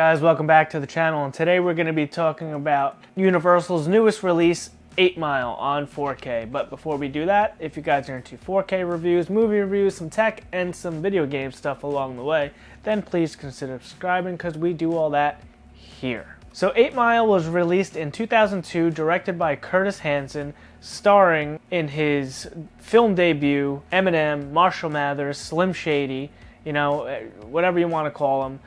guys, welcome back to the channel, and today we're going to be talking about Universal's newest release, 8 Mile on 4K. But before we do that, if you guys are into 4K reviews, movie reviews, some tech, and some video game stuff along the way, then please consider subscribing because we do all that here. So 8 Mile was released in 2002, directed by Curtis Hanson, starring in his film debut Eminem, Marshall Mathers, Slim Shady, you know, whatever you want to call him.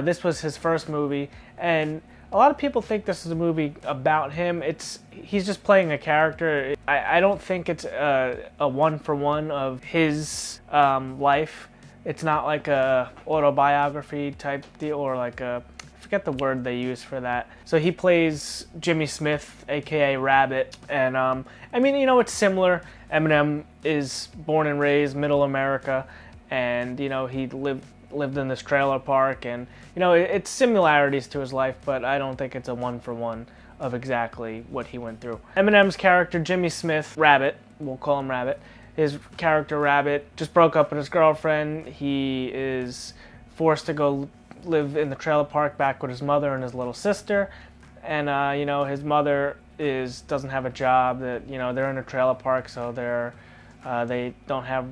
This was his first movie, and a lot of people think this is a movie about him. He's just playing a character. I don't think it's a one-for-one of his life. It's not like a autobiography type deal, or like I forget the word they use for that. So he plays Jimmy Smith, aka Rabbit, and I mean, you know, it's similar. Eminem is born and raised middle America, and you know, he lived in this trailer park, and you know, it's similarities to his life, but I don't think it's a one-for-one of exactly what he went through. Eminem's character, Jimmy Smith, Rabbit, we'll call him Rabbit, his character Rabbit just broke up with his girlfriend. He is forced to go live in the trailer park back with his mother and his little sister, and you know, his mother doesn't have a job. That, you know, they're in a trailer park, so they don't have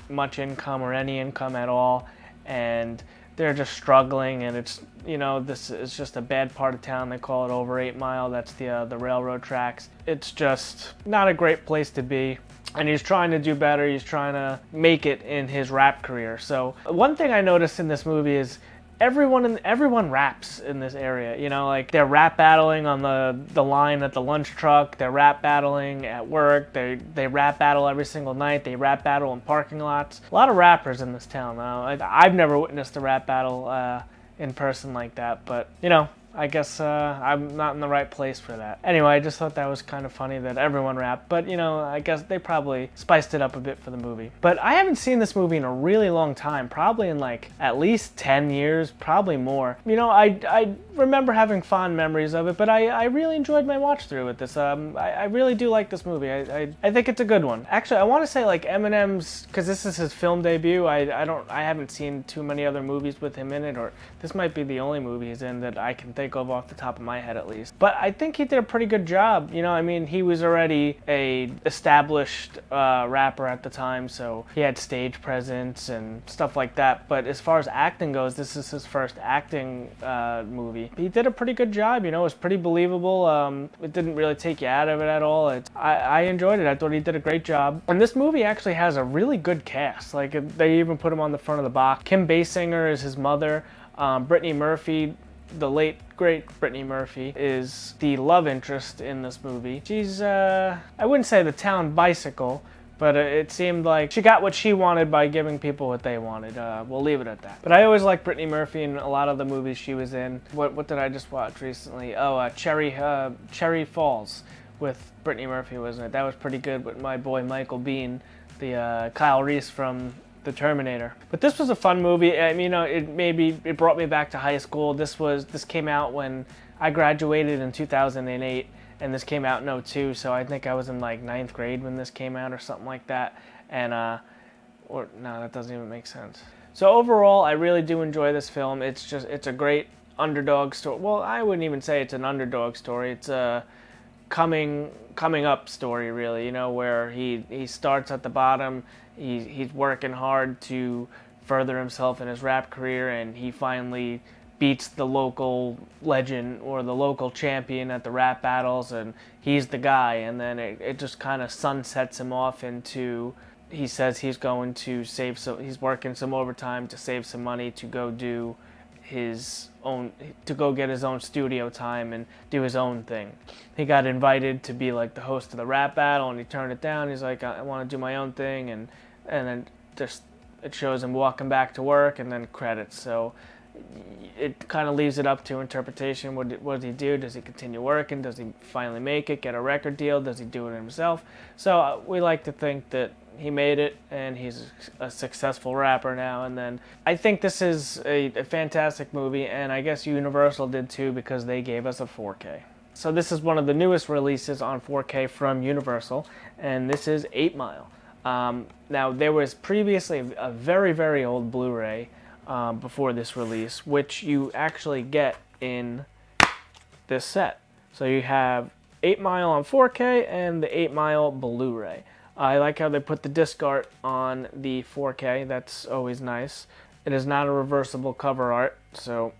much income or any income at all, and they're just struggling, and it's, you know, this is just a bad part of town. They call it over 8 Mile. That's the railroad tracks. It's just not a great place to be, and he's trying to do better. He's trying to make it in his rap career. So one thing I noticed in this movie is everyone raps in this area. You know, like, they're rap battling on the line at the lunch truck. They're rap battling at work. They rap battle every single night. They rap battle in parking lots. A lot of rappers in this town. I've never witnessed a rap battle in person like that, but you know, I guess I'm not in the right place for that. Anyway, I just thought that was kind of funny that everyone rapped, but you know, I guess they probably spiced it up a bit for the movie. But I haven't seen this movie in a really long time, probably in like at least 10 years, probably more. You know, I remember having fond memories of it, but I really enjoyed my watch through with this. I really do like this movie. I think it's a good one. Actually, I want to say, like, Eminem's, because this is his film debut, I haven't seen too many other movies with him in it, or this might be the only movie he's in that I can think of off the top of my head, at least. But I think he did a pretty good job. You know, I mean, he was already a established rapper at the time, so he had stage presence and stuff like that. But as far as acting goes, this is his first acting movie. He did a pretty good job. You know, it was pretty believable. It didn't really take you out of it at all. I enjoyed it. I thought he did a great job. And this movie actually has a really good cast. Like, they even put him on the front of the box. Kim Basinger is his mother. Brittany Murphy, the late great Brittany Murphy, is the love interest in this movie. She's I wouldn't say the town bicycle, but it seemed like she got what she wanted by giving people what they wanted. We'll leave it at that. But I always liked Brittany Murphy in a lot of the movies she was in. What did I just watch recently? Oh, Cherry Falls with Brittany Murphy was in it. That was pretty good with my boy Michael Biehn, the Kyle Reese from The Terminator. But this was a fun movie. I mean, you know, it brought me back to high school. This came out when I graduated in 2008, and this came out in 2002, so I think I was in like 9th grade when this came out or something like that. And or no, that doesn't even make sense. So overall, I really do enjoy this film. It's a great underdog story. Well, I wouldn't even say it's an underdog story. It's a coming up story, really, you know, where he starts at the bottom. He's working hard to further himself in his rap career, and he finally beats the local legend or the local champion at the rap battles, and he's the guy. And then it just kind of sunsets him off into, he says he's going to he's working some overtime to save some money to go do to go get his own studio time and do his own thing. He got invited to be like the host of the rap battle, and he turned it down. He's like, I want to do my own thing, and then just it shows him walking back to work, and then credits. So it kind of leaves it up to interpretation. What does he do? Does he continue working? Does he finally make it, get a record deal? Does he do it himself? So we like to think that he made it, and he's a successful rapper now. And then I think this is a fantastic movie, and I guess Universal did too, because they gave us a 4K. So this is one of the newest releases on 4K from Universal, and this is 8 Mile. Now, there was previously a very, very old Blu Ray before this release, which you actually get in this set. So you have 8 Mile on 4K and the 8 Mile Blu Ray. I like how they put the disc art on the 4K. That's always nice. It is not a reversible cover art, so,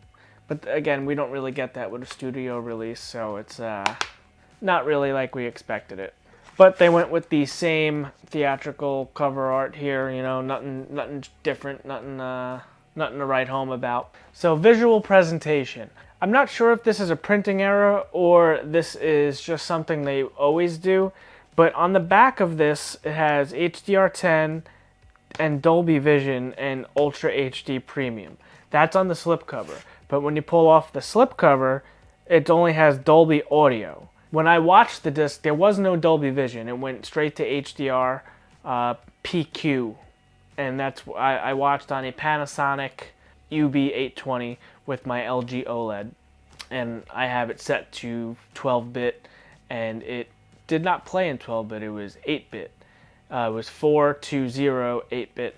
but again, we don't really get that with a studio release, so it's not really like we expected it. But they went with the same theatrical cover art here, you know, nothing different, nothing to write home about. So visual presentation. I'm not sure if this is a printing error or this is just something they always do, but on the back of this, it has HDR10 and Dolby Vision and Ultra HD Premium. That's on the slipcover. But when you pull off the slipcover, it only has Dolby Audio. When I watched the disc, there was no Dolby Vision. It went straight to HDR PQ, and that's I watched on a Panasonic UB820 with my LG OLED, and I have it set to 12-bit, and it did not play in 12-bit. It was 8-bit. It was 420 8-bit,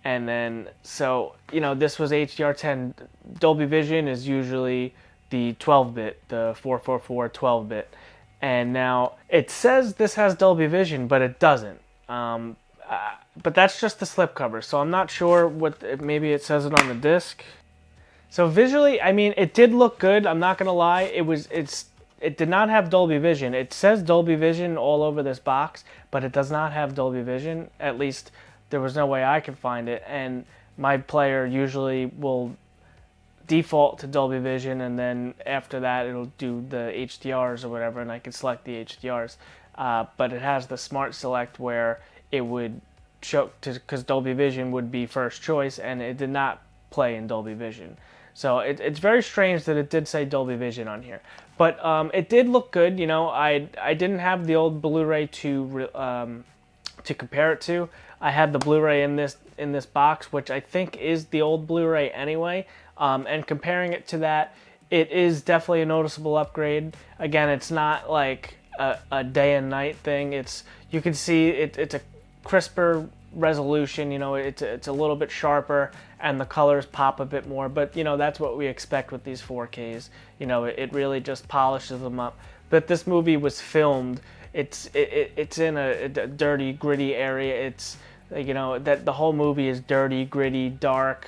and then so you know this was HDR10. Dolby Vision is usually the 12-bit, the 444 12-bit. And now it says this has Dolby Vision, but it doesn't. But that's just the slipcover, so I'm not sure what. Maybe it says it on the disc. So visually, I mean, it did look good. I'm not gonna lie. It did not have Dolby Vision. It says Dolby Vision all over this box, but it does not have Dolby Vision. At least there was no way I could find it. And my player usually will default to Dolby Vision, and then after that it'll do the HDRs or whatever, and I can select the HDRs. But it has the Smart Select where it would show, because Dolby Vision would be first choice, and it did not play in Dolby Vision. So it's very strange that it did say Dolby Vision on here. But it did look good. You know, I didn't have the old Blu Ray to compare it to. I had the Blu Ray in this box, which I think is the old Blu Ray anyway. And comparing it to that, it is definitely a noticeable upgrade. Again, it's not like a day and night thing. You can see it's a crisper resolution. You know, it's a little bit sharper, and the colors pop a bit more. But you know, that's what we expect with these 4Ks. You know, it really just polishes them up. But this movie was filmed. It's in a dirty, gritty area. It's, you know, that the whole movie is dirty, gritty, dark.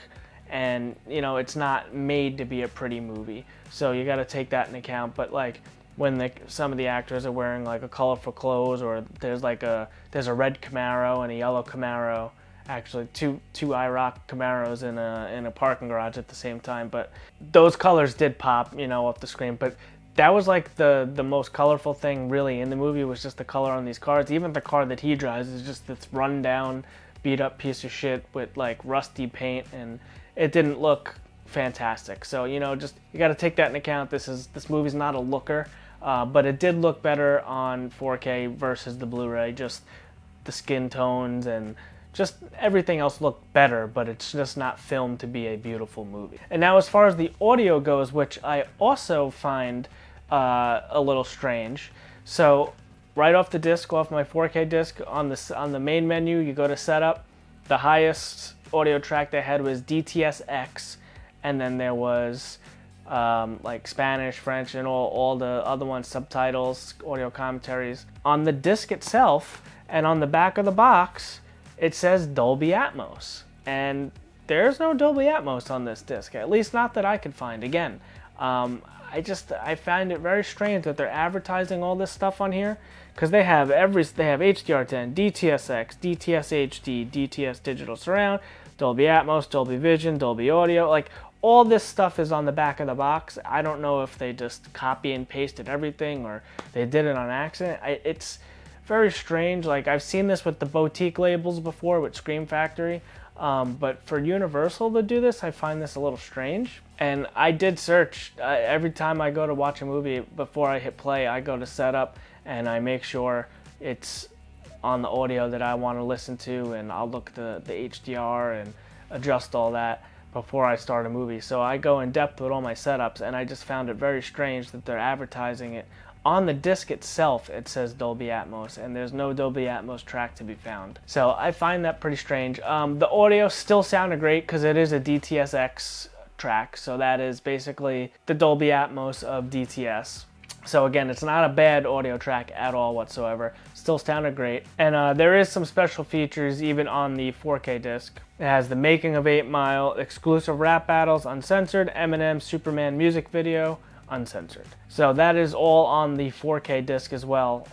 And, you know, it's not made to be a pretty movie. So you got to take that into account. But, like, when some of the actors are wearing, like, a colorful clothes, or there's a red Camaro and a yellow Camaro. Actually, two IROC Camaros in a parking garage at the same time. But those colors did pop, you know, off the screen. But that was, like, the most colorful thing, really, in the movie was just the color on these cars. Even the car that he drives is just this run-down, beat-up piece of shit with, like, rusty paint, and it didn't look fantastic. So, you know, just you got to take that into account. This movie's not a looker, but it did look better on 4K versus the Blu-ray. Just the skin tones and just everything else looked better, but it's just not filmed to be a beautiful movie. And now as far as the audio goes, which I also find a little strange. So right off the disc, off my 4K disc, on the main menu, you go to setup. The highest audio track they had was DTS-X, and then there was like Spanish, French, and all the other ones, subtitles, audio commentaries. On the disc itself and on the back of the box, it says Dolby Atmos, and there's no Dolby Atmos on this disc, at least not that I could find. Again, I find it very strange that they're advertising all this stuff on here, because they have HDR10, DTS-X, DTS-HD, DTS Digital Surround, Dolby Atmos, Dolby Vision, Dolby Audio, like all this stuff is on the back of the box. I don't know if they just copy and pasted everything or they did it on accident. It's very strange. Like, I've seen this with the boutique labels before with Scream Factory, but for Universal to do this, I find this a little strange. And I did search every time I go to watch a movie. Before I hit play, I go to setup and I make sure it's on the audio that I want to listen to, and I'll look at the HDR and adjust all that before I start a movie. So I go in depth with all my setups, and I just found it very strange that they're advertising it. On the disc itself, it says Dolby Atmos, and there's no Dolby Atmos track to be found. So I find that pretty strange. The audio still sounded great because it is a DTS-X track. So that is basically the Dolby Atmos of DTS. So again, it's not a bad audio track at all whatsoever. Still sounded great. And there is some special features even on the 4K disc. It has the making of 8 Mile, exclusive rap battles, uncensored, Eminem Superman music video, uncensored. So that is all on the 4K disc as well.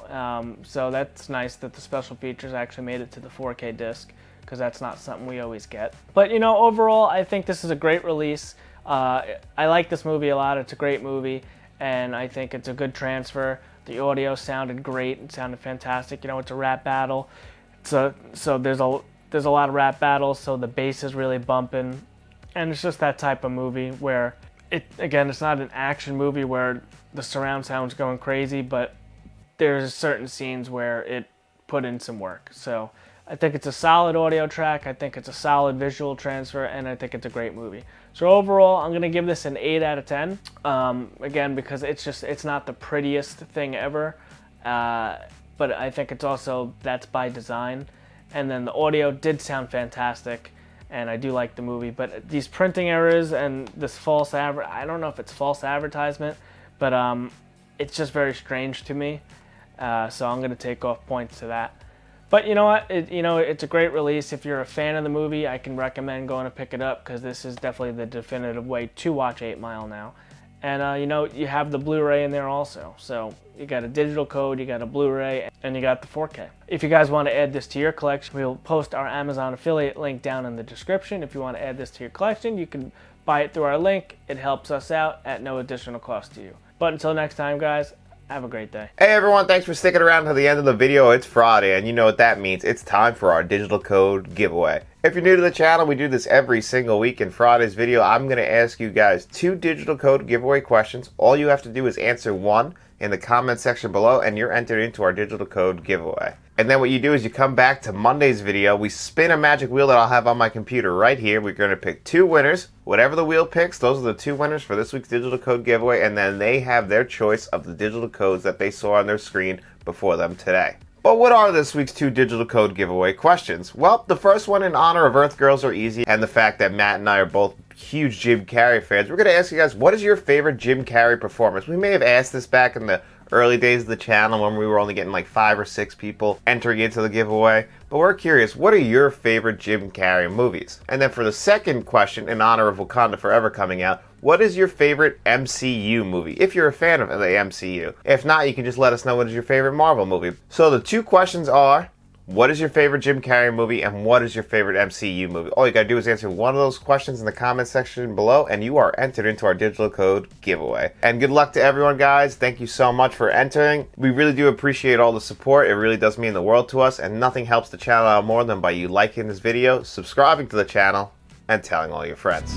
So that's nice that the special features actually made it to the 4K disc, because that's not something we always get. But you know, overall, I think this is a great release. I like this movie a lot. It's a great movie, and I think it's a good transfer. The audio sounded great. It sounded fantastic. You know, it's a rap battle. So there's a lot of rap battles, so the bass is really bumping. And it's just that type of movie where, it's not an action movie where the surround sound's going crazy, but there's certain scenes where it put in some work. So I think it's a solid audio track, I think it's a solid visual transfer, and I think it's a great movie. So overall, I'm going to give this an 8 out of 10. Again, because it's not the prettiest thing ever, but I think it's also, that's by design. And then the audio did sound fantastic, and I do like the movie. But these printing errors and this false I don't know if it's false advertisement, but it's just very strange to me. So I'm going to take off points to that. But you know what? It's a great release. If you're a fan of the movie, I can recommend going to pick it up, because this is definitely the definitive way to watch 8 Mile now. And you have the Blu Ray in there also. So you got a digital code, you got a Blu Ray, and you got the 4K. If you guys want to add this to your collection, we'll post our Amazon affiliate link down in the description. If you want to add this to your collection, you can buy it through our link. It helps us out at no additional cost to you. But until next time, guys, have a great day. Hey everyone, thanks for sticking around to the end of the video. It's Friday, and you know what that means. It's time for our digital code giveaway. If you're new to the channel, we do this every single week. In Friday's video, I'm going to ask you guys 2 digital code giveaway questions. All you have to do is answer one in the comment section below, and you're entered into our digital code giveaway. And then what you do is you come back to Monday's video. We spin a magic wheel that I'll have on my computer right here. We're going to pick 2 winners. Whatever the wheel picks, those are the 2 winners for this week's digital code giveaway, and then they have their choice of the digital codes that they saw on their screen before them today. But what are this week's 2 digital code giveaway questions? Well, the first one, in honor of Earth Girls Are Easy and the fact that Matt and I are both huge Jim Carrey fans, we're going to ask you guys, what is your favorite Jim Carrey performance? We may have asked this back in the early days of the channel when we were only getting like 5 or 6 people entering into the giveaway. But we're curious, what are your favorite Jim Carrey movies? And then for the second question, in honor of Wakanda Forever coming out, what is your favorite MCU movie? If you're a fan of the MCU. If not, you can just let us know what is your favorite Marvel movie. So the 2 questions are, what is your favorite Jim Carrey movie, and what is your favorite MCU movie? All you gotta do is answer one of those questions in the comment section below, and you are entered into our digital code giveaway. And good luck to everyone, guys. Thank you so much for entering. We really do appreciate all the support. It really does mean the world to us, and nothing helps the channel out more than by you liking this video, subscribing to the channel, and telling all your friends.